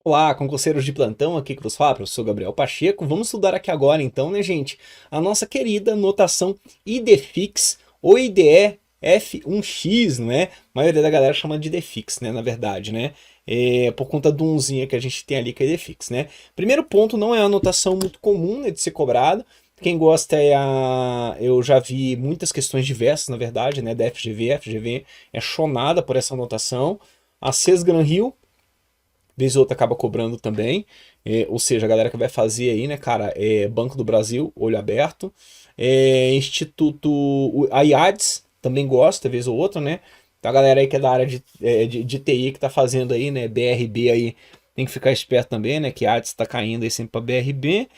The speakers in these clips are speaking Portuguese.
Olá, concurseiros de plantão, aqui que vos fala, professor Gabriel Pacheco. Vamos estudar aqui agora então, né, gente, a nossa querida notação IDFIX ou IDE-F1X, não é? A maioria da galera chama de IDFIX, né, na verdade, né? Por conta do unzinho que a gente tem ali que é IDFIX, né? Primeiro ponto, não é uma notação muito comum, né, de ser cobrado. Quem gosta é a... Eu já vi muitas questões diversas, na verdade, né, da FGV. A FGV é chonada por essa notação. A Sesgran Hill vez ou outra acaba cobrando também. Ou seja, a galera que vai fazer aí, né, cara, Banco do Brasil, olho aberto. A IADS também gosta, vez ou outra, né? Então a galera aí que é da área de TI que tá fazendo aí, né, BRB aí, tem que ficar esperto também, né, que a IADS tá caindo aí sempre pra BRB.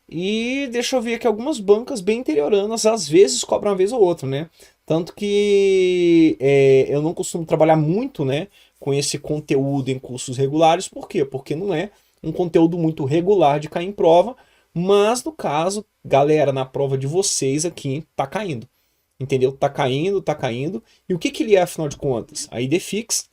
E deixa eu ver aqui algumas bancas bem interioranas, às vezes cobram uma vez ou outra, né? Tanto que eu não costumo trabalhar muito, né, com esse conteúdo em cursos regulares. Por quê? Porque não é um conteúdo muito regular de cair em prova, mas no caso, galera, na prova de vocês aqui, tá caindo. Entendeu? Tá caindo, tá caindo. E o que que ele é, afinal de contas? A IDFix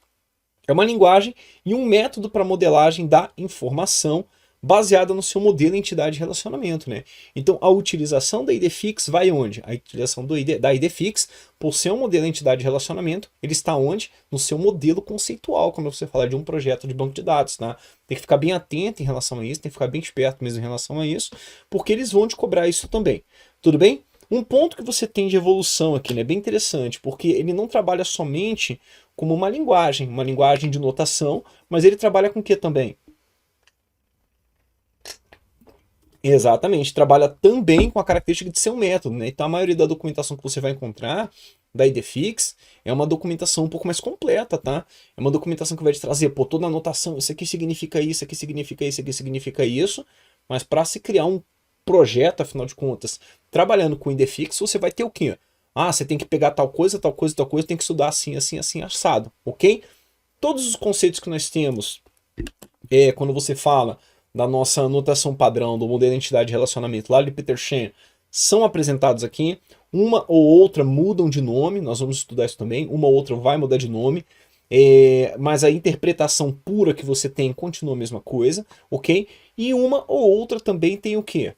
é uma linguagem e um método para modelagem da informação baseada no seu modelo entidade de relacionamento, né? Então a utilização da IDFix vai onde? A utilização da IDFix, por ser um modelo entidade de relacionamento, ele está onde? No seu modelo conceitual, quando você fala de um projeto de banco de dados, tá? Tem que ficar bem atento em relação a isso, tem que ficar bem esperto mesmo em relação a isso, porque eles vão te cobrar isso também. Tudo bem? Um ponto que você tem de evolução aqui, né, bem interessante, porque ele não trabalha somente como uma linguagem de notação, mas ele trabalha com o que também? Exatamente, trabalha também com a característica de ser um método, né? Então a maioria da documentação que você vai encontrar da IDFix é uma documentação um pouco mais completa, tá? É uma documentação que vai te trazer, pô, toda a anotação, isso aqui significa isso, isso aqui significa isso, isso aqui significa isso, mas para se criar um projeto, afinal de contas, trabalhando com IDFix, você vai ter o quê? Ah, você tem que pegar tal coisa, tal coisa, tal coisa, tem que estudar assim, assim, assim, assado, ok? Todos os conceitos que nós temos quando você fala da nossa anotação padrão do modelo de entidade de relacionamento lá de Peter Shen, são apresentados aqui. Uma ou outra mudam de nome, nós vamos estudar isso também. Uma ou outra vai mudar de nome, mas a interpretação pura que você tem continua a mesma coisa, ok? E uma ou outra também tem o quê?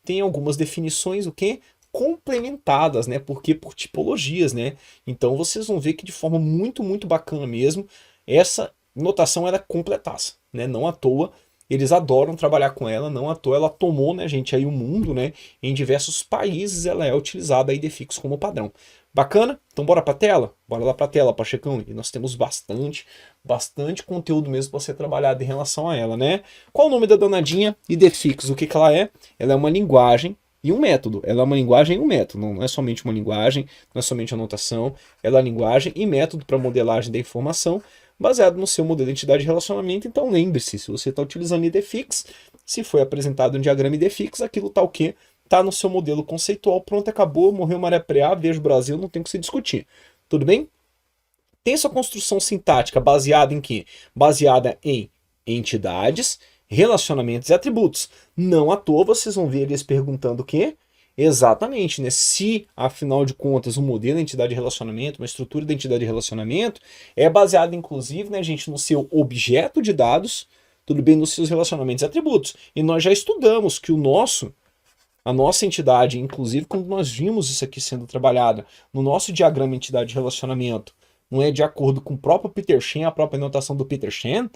Tem algumas definições, o quê? Complementadas, né? Porque por tipologias, né? Então vocês vão ver que de forma muito, muito bacana mesmo, essa notação era completaça, né? Não à toa eles adoram trabalhar com ela, não à toa ela tomou, né, gente, aí o mundo, né? Em diversos países ela é utilizada a IDFix como padrão. Bacana? Então bora pra tela? Bora lá pra tela, Pachecão. E nós temos bastante conteúdo mesmo para ser trabalhado em relação a ela, né? Qual o nome da danadinha? IDFix, o que que ela é? Ela é uma linguagem e um método. Ela é uma linguagem e um método. Não é somente uma linguagem, não é somente anotação. Ela é linguagem e método para modelagem da informação baseado no seu modelo de entidade de relacionamento. Então lembre-se, se você está utilizando IDFix, se foi apresentado um diagrama IDFix, aquilo está o quê? Está no seu modelo conceitual, pronto, acabou, morreu maré preá, vejo o Brasil, não tem o que se discutir. Tudo bem? Tem sua construção sintática baseada em quê? Baseada em entidades, relacionamentos e atributos. Não à toa vocês vão ver eles perguntando o quê? Exatamente, né? Se, afinal de contas, um modelo de entidade de relacionamento, uma estrutura de entidade de relacionamento, é baseado, inclusive, né, gente, no seu objeto de dados, tudo bem, nos seus relacionamentos e atributos. E nós já estudamos que a nossa entidade, inclusive quando nós vimos isso aqui sendo trabalhado no nosso diagrama entidade de relacionamento, não é de acordo com o próprio Peter Shen, a própria notação do Peter Shen,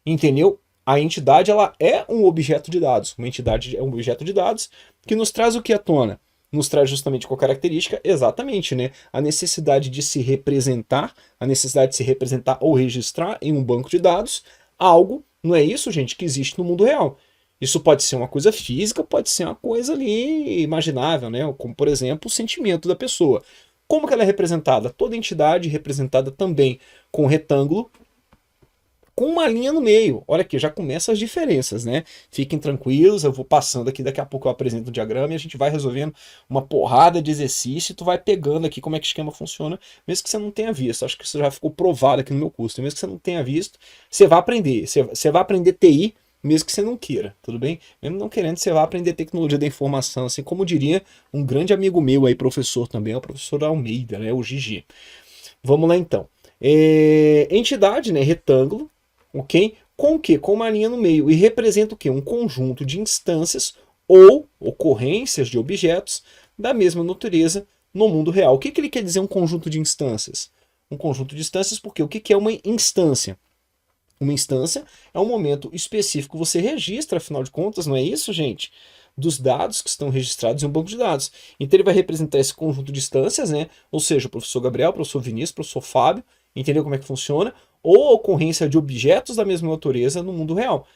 entendeu? A entidade ela é um objeto de dados. Uma entidade é um objeto de dados que nos traz o que à tona? Nos traz justamente qual característica? Exatamente, né? A necessidade de se representar, a necessidade de se representar ou registrar em um banco de dados algo, não é isso, gente, que existe no mundo real. Isso pode ser uma coisa física, pode ser uma coisa ali imaginável, né? Como, por exemplo, o sentimento da pessoa. Como que ela é representada? Toda entidade representada também com retângulo, com uma linha no meio. Olha aqui, já começa as diferenças, né? Fiquem tranquilos, eu vou passando aqui, daqui a pouco eu apresento o diagrama e a gente vai resolvendo uma porrada de exercício e tu vai pegando aqui como é que o esquema funciona, mesmo que você não tenha visto. Acho que isso já ficou provado aqui no meu curso. Mesmo que você não tenha visto, você vai aprender. Você vai aprender TI, mesmo que você não queira, tudo bem? Mesmo não querendo, você vai aprender tecnologia da informação, assim como diria um grande amigo meu aí, professor também, é o professor Almeida, né? O Gigi. Vamos lá então. Entidade, né? Retângulo, ok? com o quê? Com uma linha no meio, e representa o quê? Um conjunto de instâncias ou ocorrências de objetos da mesma natureza no mundo real. O que ele quer dizer um conjunto de instâncias? Um conjunto de instâncias porque o que é uma instância? Uma instância é um momento específico que você registra, afinal de contas, não é isso, gente? Dos dados que estão registrados em um banco de dados. Então ele vai representar esse conjunto de instâncias, né? Ou seja, o professor Gabriel, o professor Vinícius, o professor Fábio, entendeu como é que funciona? Ou a ocorrência de objetos da mesma natureza no mundo real.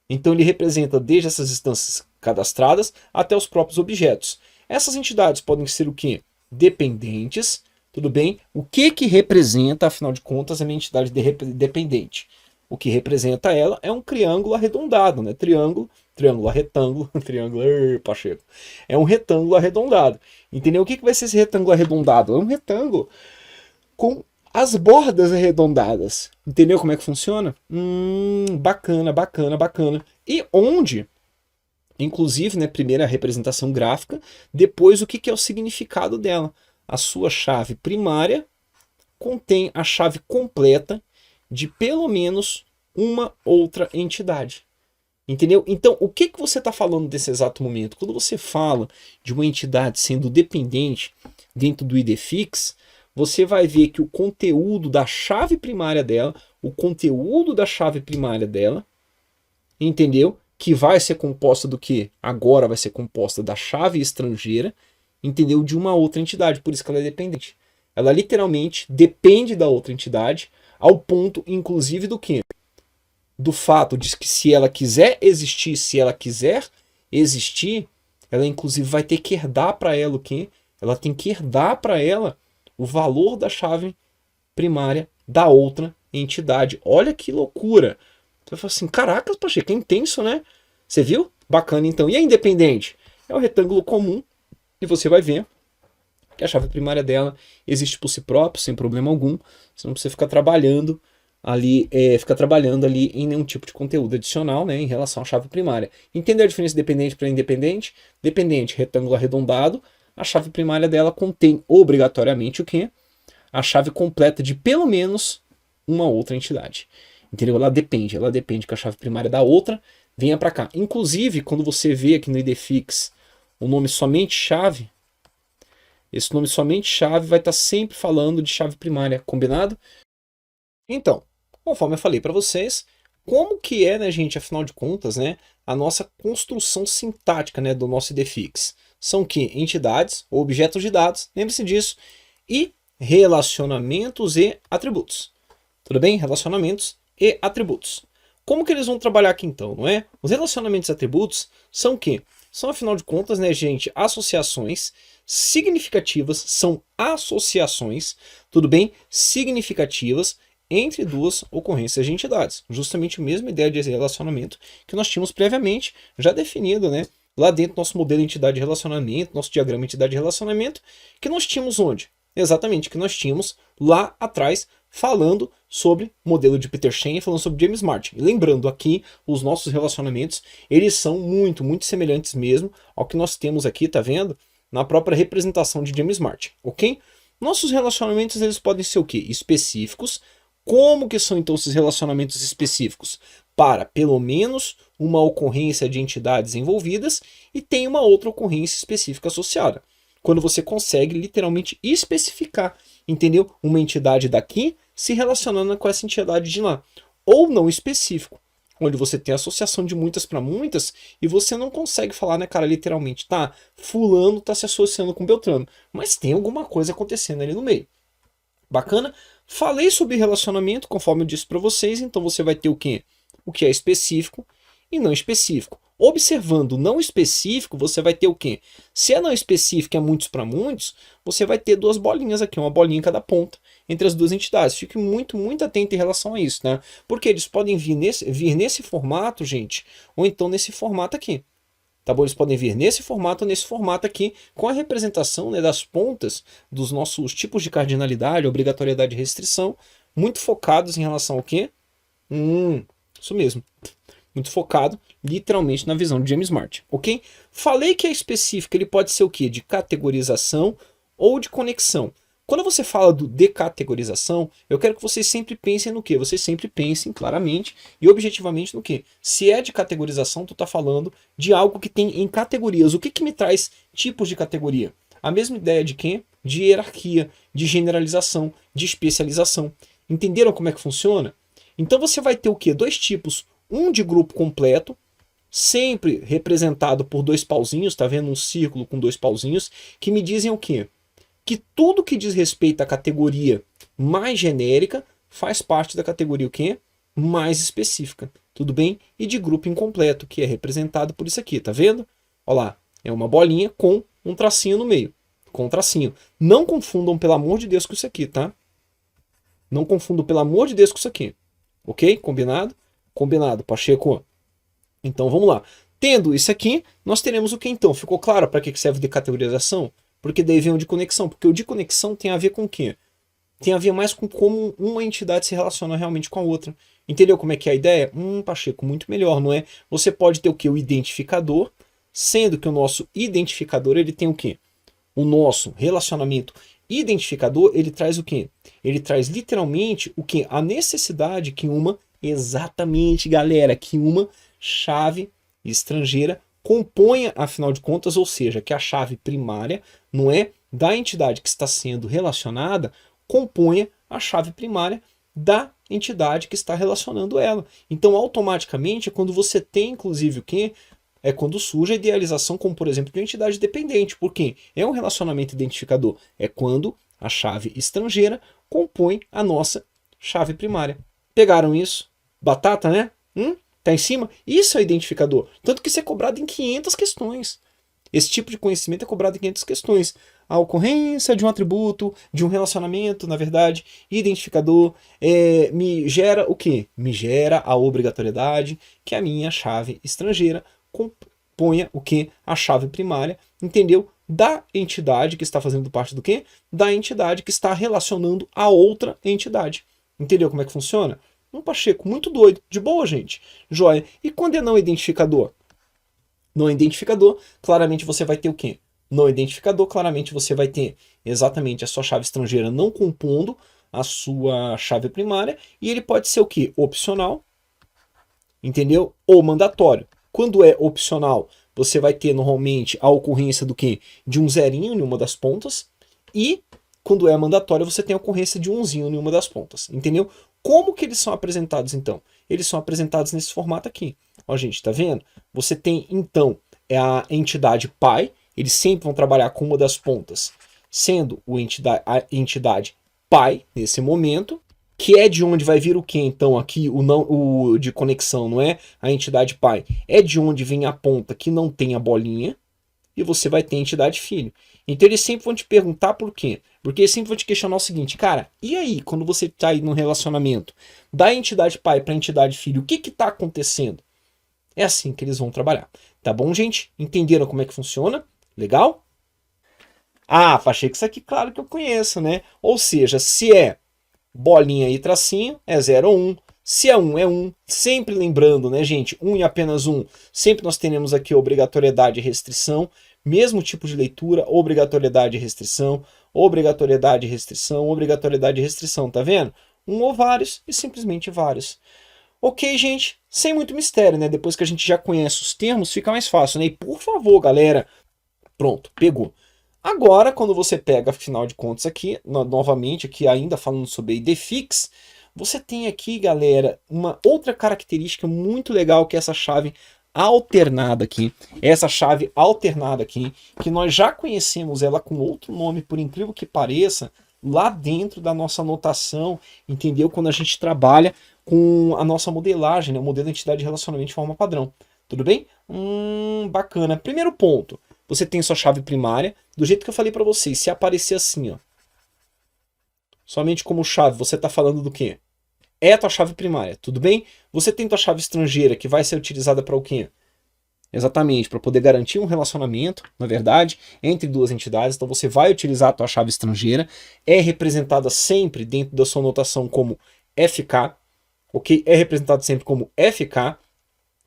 Então ele representa desde essas instâncias cadastradas até os próprios objetos. Essas entidades podem ser o quê? Dependentes, tudo bem? O que representa, afinal de contas, a minha entidade dependente? O que representa ela é um triângulo arredondado, né? Triângulo retângulo, triângulo, Pacheco. É um retângulo arredondado. Entendeu? O que vai ser esse retângulo arredondado? É um retângulo com as bordas arredondadas. Entendeu como é que funciona? Bacana, bacana, bacana. E onde, inclusive, né, primeira representação gráfica, depois o que é o significado dela. A sua chave primária contém a chave completa de pelo menos uma outra entidade. Entendeu? Então, o que você está falando nesse exato momento? Quando você fala de uma entidade sendo dependente dentro do IDFix, você vai ver que o conteúdo da chave primária dela, entendeu? Que vai ser composta do que? Agora vai ser composta da chave estrangeira, entendeu? De uma outra entidade, por isso que ela é dependente. Ela literalmente depende da outra entidade, ao ponto, inclusive, do quê? Do fato de que se ela quiser existir, ela inclusive vai ter que herdar para ela o quê? Ela tem que herdar para ela o valor da chave primária da outra entidade. Olha que loucura! Você fala assim, caraca, Pacheco, é intenso, né? Você viu? Bacana, então. E a independente? É o retângulo comum e você vai ver que a chave primária dela existe por si própria, sem problema algum. Você não precisa ficar trabalhando ali em nenhum tipo de conteúdo adicional, né, em relação à chave primária. Entender a diferença de dependente para independente? Dependente, retângulo arredondado. A chave primária dela contém obrigatoriamente o quê? A chave completa de pelo menos uma outra entidade. Entendeu? Ela depende que a chave primária da outra venha para cá. Inclusive, quando você vê aqui no IDFix o nome somente chave, esse nome somente chave vai estar sempre falando de chave primária, combinado? Então, conforme eu falei para vocês, como que é, né, gente, afinal de contas, né, a nossa construção sintática, né, do nosso IDFix? São que entidades ou objetos de dados, lembre-se disso, e relacionamentos e atributos. Tudo bem? Relacionamentos e atributos. Como que eles vão trabalhar aqui então, não é? Os relacionamentos e atributos são o quê? São, afinal de contas, né, gente, associações significativas, são associações, tudo bem? Significativas entre duas ocorrências de entidades. Justamente a mesma ideia de relacionamento que nós tínhamos previamente já definido, né? Lá dentro do nosso modelo de entidade de relacionamento, nosso diagrama de entidade de relacionamento, que nós tínhamos onde? Exatamente, que nós tínhamos lá atrás falando sobre modelo de Peter Shen, falando sobre James Martin. E lembrando aqui, os nossos relacionamentos, eles são muito, muito semelhantes mesmo ao que nós temos aqui, tá vendo? Na própria representação de James Martin, ok? Nossos relacionamentos, eles podem ser o quê? Específicos. Como que são então esses relacionamentos específicos? Para pelo menos uma ocorrência de entidades envolvidas e tem uma outra ocorrência específica associada. Quando você consegue literalmente especificar, entendeu? Uma entidade daqui se relacionando com essa entidade de lá. Ou não específico, onde você tem associação de muitas para muitas e você não consegue falar, né, cara, literalmente, tá, fulano tá se associando com Beltrano, mas tem alguma coisa acontecendo ali no meio. Bacana? Falei sobre relacionamento, conforme eu disse para vocês, então você vai ter o quê? O que é específico e não específico. Observando não específico, você vai ter o quê? Se é não específico, é muitos para muitos, você vai ter duas bolinhas aqui, uma bolinha em cada ponta, entre as duas entidades. Fique muito, muito atento em relação a isso, né? Porque eles podem vir nesse formato, gente, ou então nesse formato aqui. Tá bom? Eles podem vir nesse formato ou nesse formato aqui, com a representação, né, das pontas dos nossos tipos de cardinalidade, obrigatoriedade e restrição, muito focados em relação ao quê? Isso mesmo. Muito focado, literalmente, na visão de James Martin, ok? Falei que é específico, ele pode ser o quê? De categorização ou de conexão. Quando você fala de categorização, eu quero que vocês sempre pensem no quê? Vocês sempre pensem claramente e objetivamente no quê? Se é de categorização, tu está falando de algo que tem em categorias. O que, que me traz tipos de categoria? A mesma ideia de quê? De hierarquia, de generalização, de especialização. Entenderam como é que funciona? Então você vai ter o quê? Dois tipos. Um de grupo completo, sempre representado por dois pauzinhos, tá vendo? Um círculo com dois pauzinhos, que me dizem o quê? Que tudo que diz respeito à categoria mais genérica faz parte da categoria o quê? Mais específica. Tudo bem? E de grupo incompleto, que é representado por isso aqui, tá vendo? Olha lá, é uma bolinha com um tracinho no meio. Com um tracinho. Não confundam, pelo amor de Deus, com isso aqui, tá? Não confundam, pelo amor de Deus, com isso aqui. Ok? Combinado? Combinado, Pacheco. Então vamos lá. Tendo isso aqui, nós teremos o que então? Ficou claro para que serve de categorização? Porque daí vem o de conexão. Porque o de conexão tem a ver com o quê? Tem a ver mais com como uma entidade se relaciona realmente com a outra. Entendeu como é que é a ideia? Pacheco, muito melhor, não é? Você pode ter o quê? O identificador, sendo que o nosso identificador ele tem o quê? O nosso relacionamento identificador, ele traz o quê? Ele traz literalmente o quê? A necessidade que uma, exatamente galera, que uma chave estrangeira componha, afinal de contas, ou seja, que a chave primária, não é, da entidade que está sendo relacionada, componha a chave primária da entidade que está relacionando ela. Então, automaticamente, quando você tem, inclusive, o quê? É quando surge a idealização, como, por exemplo, de uma entidade dependente. Por quê? É um relacionamento identificador. É quando a chave estrangeira compõe a nossa chave primária. Pegaram isso? Batata, né? Tá em cima? Isso é identificador. Tanto que isso é cobrado em 500 questões. Esse tipo de conhecimento é cobrado em 500 questões. A ocorrência de um atributo, de um relacionamento, na verdade, identificador, me gera o quê? Me gera a obrigatoriedade que a minha chave estrangeira componha o quê? A chave primária, entendeu? Da entidade que está fazendo parte do quê? Da entidade que está relacionando a outra entidade. Entendeu como é que funciona? Pacheco, muito doido. De boa, gente. Joia. E quando é não identificador? Não identificador, claramente você vai ter o quê? Não identificador, claramente você vai ter exatamente a sua chave estrangeira não compondo a sua chave primária, e ele pode ser o quê? Opcional, entendeu? Ou mandatório. Quando é opcional, você vai ter normalmente a ocorrência do quê? De um zerinho em uma das pontas, e quando é mandatório, você tem a ocorrência de um umzinho em uma das pontas, entendeu? Como que eles são apresentados, então? Eles são apresentados nesse formato aqui. Ó, gente, tá vendo? Você tem, então, a entidade pai. Eles sempre vão trabalhar com uma das pontas, sendo a entidade pai, nesse momento, que é de onde vai vir o que, então, aqui, o de conexão, não é? A entidade pai. É de onde vem a ponta que não tem a bolinha, e você vai ter a entidade filho. Então eles sempre vão te perguntar por quê? Porque eles sempre vão te questionar o seguinte, cara, e aí, quando você está aí num relacionamento da entidade pai para a entidade filho, o que está acontecendo? É assim que eles vão trabalhar. Tá bom, gente? Entenderam como é que funciona? Legal? Achei que isso aqui, claro que eu conheço, né? Ou seja, se é bolinha e tracinho, é 0 ou 1. Se é 1, é 1. Sempre lembrando, né, gente? 1 e apenas 1. Sempre nós teremos aqui obrigatoriedade e restrição. Mesmo tipo de leitura, obrigatoriedade e restrição, obrigatoriedade e restrição, obrigatoriedade e restrição, tá vendo? Um ou vários e simplesmente vários. Ok, gente? Sem muito mistério, né? Depois que a gente já conhece os termos, fica mais fácil, né? E por favor, galera, pronto, pegou. Agora, quando você pega, afinal de contas, aqui, novamente, aqui ainda falando sobre idefix, você tem aqui, galera, uma outra característica muito legal que é essa chave alternada aqui. Essa chave alternada aqui, que nós já conhecemos ela com outro nome, por incrível que pareça, lá dentro da nossa notação, entendeu? Quando a gente trabalha com a nossa modelagem, né? O modelo de entidade de relacionamento de forma padrão. Tudo bem? Bacana. Primeiro ponto, você tem sua chave primária, do jeito que eu falei para vocês, se aparecer assim, ó, somente como chave, você está falando do quê? É a tua chave primária, tudo bem? Você tem tua chave estrangeira, que vai ser utilizada para o quê? Exatamente, para poder garantir um relacionamento, na verdade, entre duas entidades. Então você vai utilizar a tua chave estrangeira, é representada sempre dentro da sua notação como FK, ok? É representada sempre como FK,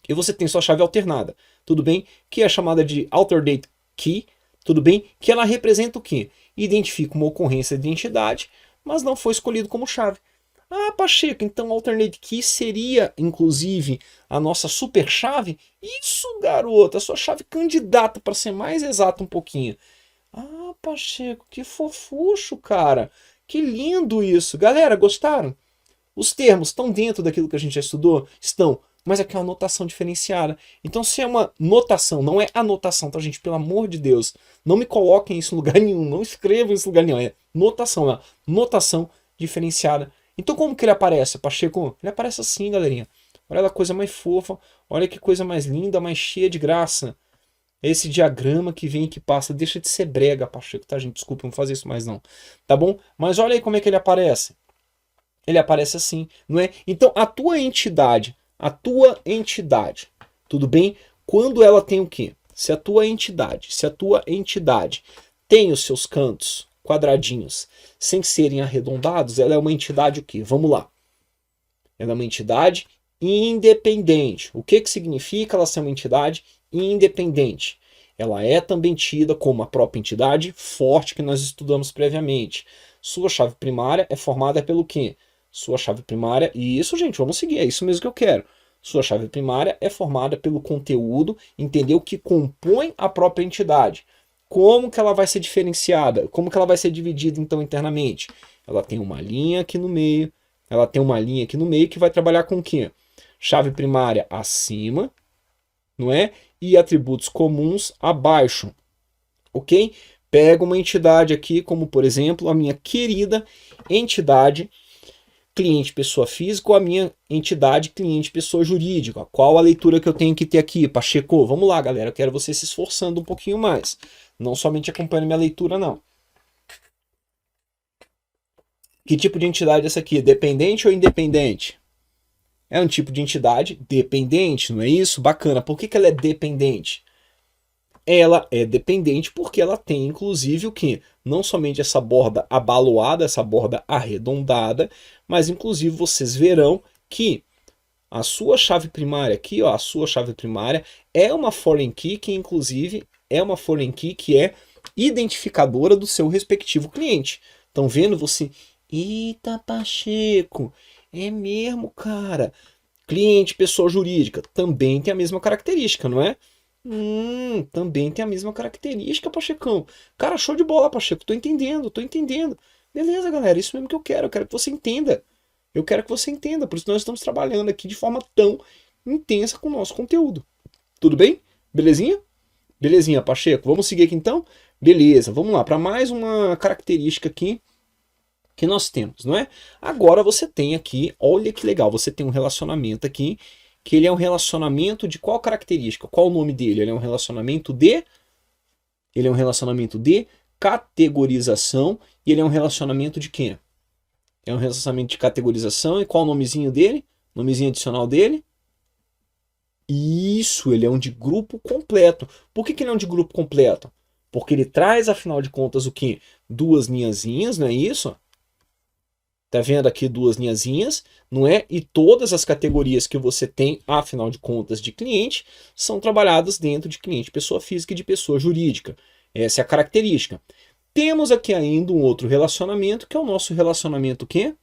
e você tem sua chave alternada, tudo bem? Que é chamada de alternate key, tudo bem? Que ela representa o quê? identifica uma ocorrência de identidade, mas não foi escolhido como chave. Ah, Pacheco, então alternate key seria, inclusive, a nossa super chave? Isso, garoto, a sua chave candidata, para ser mais exato um pouquinho. Ah, Pacheco, que fofucho, cara. Que lindo isso. Galera, gostaram? Os termos estão dentro daquilo que a gente já estudou? Estão. Mas aqui é uma notação diferenciada. Então, se é uma notação, não é anotação, tá, gente? Pelo amor de Deus. Não me coloquem isso em lugar nenhum. Não escrevam isso em lugar nenhum. É notação, é uma notação diferenciada. Então, como que ele aparece, Pacheco? Ele aparece assim, galerinha. Olha a coisa mais fofa. Olha que coisa mais linda, mais cheia de graça. Esse diagrama que vem e que passa. Deixa de ser brega, Pacheco, tá, gente? Desculpa, não fazer isso mais não. Tá bom? Mas olha aí como é que ele aparece. Ele aparece assim, não é? Então, a tua entidade, tudo bem? Quando ela tem o quê? Se a tua entidade tem os seus cantos quadradinhos sem serem arredondados, ela é uma entidade o quê? Vamos lá. Ela é uma entidade independente. O que significa ela ser uma entidade independente? Ela é também tida como a própria entidade forte que nós estudamos previamente. Sua chave primária é formada pelo quê? Sua chave primária, e isso, gente, vamos seguir, é isso mesmo que eu quero. Sua chave primária é formada pelo conteúdo, entendeu? Que compõe a própria entidade. Como que ela vai ser diferenciada? Como que ela vai ser dividida, então, internamente? Ela tem uma linha aqui no meio, que vai trabalhar com o quê? Chave primária acima, não é? E atributos comuns abaixo, ok? Pega uma entidade aqui, como, por exemplo, a minha querida entidade cliente pessoa física ou a minha entidade cliente pessoa jurídica. Qual a leitura que eu tenho que ter aqui, Pacheco? Vamos lá, galera. Eu quero você se esforçando um pouquinho mais. Não somente acompanhando minha leitura, não. Que tipo de entidade é essa aqui? Dependente ou independente? É um tipo de entidade dependente, não é isso? Bacana. Por que ela é dependente? Ela é dependente porque ela tem, inclusive, o quê? Não somente essa borda abaloada, essa borda arredondada, mas, inclusive, vocês verão que a sua chave primária aqui, ó, a sua chave primária é uma foreign key que, inclusive, é uma foreign key que é identificadora do seu respectivo cliente. Estão vendo você? Eita, Pacheco, é mesmo, cara. Cliente, pessoa jurídica, também tem a mesma característica, não é? Também tem a mesma característica, Pachecão. Cara, show de bola, Pacheco. Tô entendendo. Beleza, galera, isso mesmo que eu quero. Eu quero que você entenda. Por isso nós estamos trabalhando aqui de forma tão intensa com o nosso conteúdo. Tudo bem? Belezinha? Belezinha, Pacheco. Vamos seguir aqui então? Beleza, vamos lá. Para mais uma característica aqui que nós temos, não é? Agora você tem aqui, olha que legal, você tem um relacionamento aqui que ele é um relacionamento de qual característica? Qual o nome dele? Ele é um relacionamento de categorização e ele é um relacionamento de quê? É um relacionamento de categorização e qual o nomezinho dele? Nomezinho adicional dele? Isso, ele é um de grupo completo. Por que ele é um de grupo completo? Porque ele traz, afinal de contas, o quê? Duas linhazinhas, não é isso? Tá vendo aqui duas linhazinhas, não é? E todas as categorias que você tem, afinal de contas, de cliente, são trabalhadas dentro de cliente, pessoa física e de pessoa jurídica. Essa é a característica. Temos aqui ainda um outro relacionamento, que é o nosso relacionamento o quê?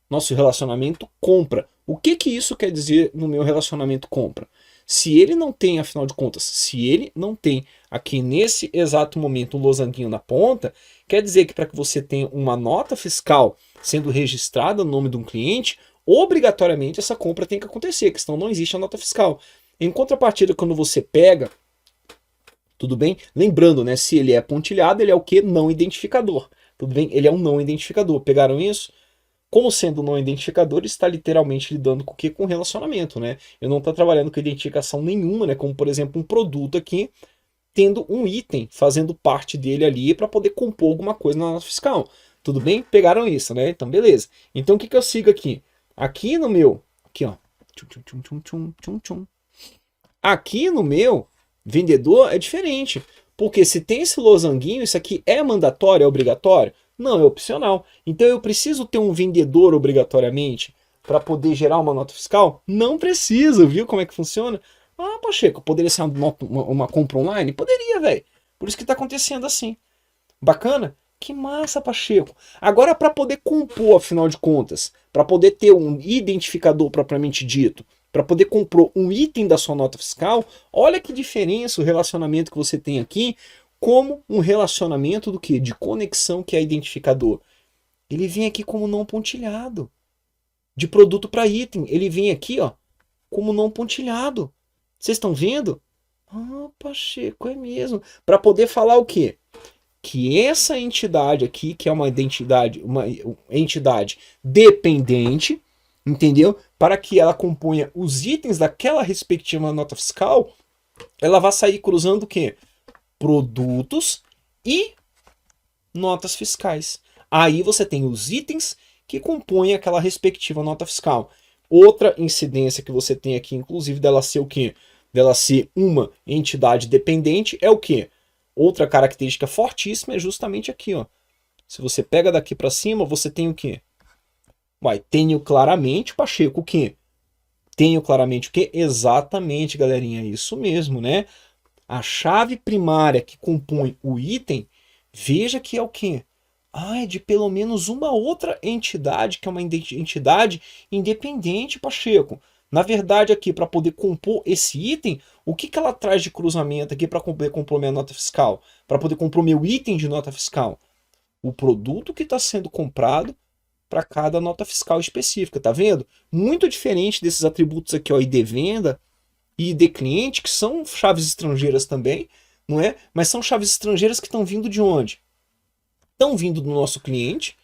Nosso relacionamento compra. O que isso quer dizer no meu relacionamento compra? Se ele não tem, afinal de contas, se ele não tem aqui nesse exato momento um losanguinho na ponta, quer dizer que para que você tenha uma nota fiscal sendo registrada no nome de um cliente, obrigatoriamente essa compra tem que acontecer, que senão não existe a nota fiscal. Em contrapartida, quando você pega, tudo bem? Lembrando, né, se ele é pontilhado, ele é o que? Não identificador. Tudo bem? Ele é um não identificador. Pegaram isso? Como sendo não identificador, está literalmente lidando com o quê? Com relacionamento, né? Eu não estou trabalhando com identificação nenhuma, né? Como, por exemplo, um produto aqui, tendo um item fazendo parte dele ali para poder compor alguma coisa na nota fiscal. Tudo bem? Pegaram isso, né? Então, beleza. Então, o que eu sigo aqui? Aqui no meu... Aqui, ó. Aqui no meu vendedor é diferente. Porque se tem esse losanguinho, isso aqui é mandatório, é obrigatório? Não, é opcional. Então eu preciso ter um vendedor obrigatoriamente para poder gerar uma nota fiscal? Não preciso, viu como é que funciona? Ah, Pacheco, poderia ser uma compra online? Poderia, velho. Por isso que está acontecendo assim. Bacana? que massa, Pacheco. Agora, para poder compor, afinal de contas, para poder ter um identificador propriamente dito, para poder compor um item da sua nota fiscal, olha que diferença o relacionamento que você tem aqui, como um relacionamento do que? De conexão, que é identificador. Ele vem aqui como não pontilhado. De produto para item, ele vem aqui, ó, como não pontilhado. Vocês estão vendo? Ah, Pacheco, é mesmo. Para poder falar o quê? Que essa entidade aqui, que é uma entidade dependente, entendeu? Para que ela componha os itens daquela respectiva nota fiscal, ela vai sair cruzando o quê? Produtos e notas fiscais. Aí você tem os itens que compõem aquela respectiva nota fiscal. Outra incidência que você tem aqui, inclusive, dela ser o quê? Dela ser uma entidade dependente, é o quê? Outra característica fortíssima é justamente aqui, ó. Se você pega daqui para cima, você tem o quê? Uai, tenho claramente, Pacheco, o quê? Tenho claramente o quê? Exatamente, galerinha, isso mesmo, né? A chave primária que compõe o item, veja que é o quê? Ah, é de pelo menos uma outra entidade, que é uma entidade independente, Pacheco. Na verdade, aqui, para poder compor esse item, o que, que ela traz de cruzamento aqui para poder compor minha nota fiscal? Para poder compor meu item de nota fiscal? O produto que está sendo comprado para cada nota fiscal específica, tá vendo? Muito diferente desses atributos aqui, ó, ID venda e ID cliente, que são chaves estrangeiras também, não é? Mas são chaves estrangeiras que estão vindo de onde? Estão vindo do nosso cliente,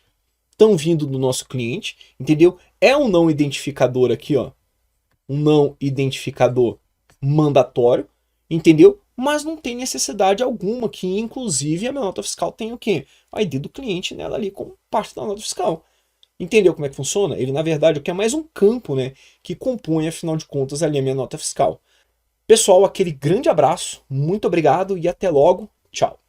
entendeu? É um não identificador aqui, ó, um não identificador mandatório, entendeu? Mas não tem necessidade alguma que, inclusive, a minha nota fiscal tenha o quê? A ID do cliente nela ali como parte da nota fiscal. Entendeu como é que funciona? Ele, na verdade, o que é mais um campo, né, que compõe, afinal de contas, ali a minha nota fiscal. Pessoal, aquele grande abraço, muito obrigado e até logo. Tchau.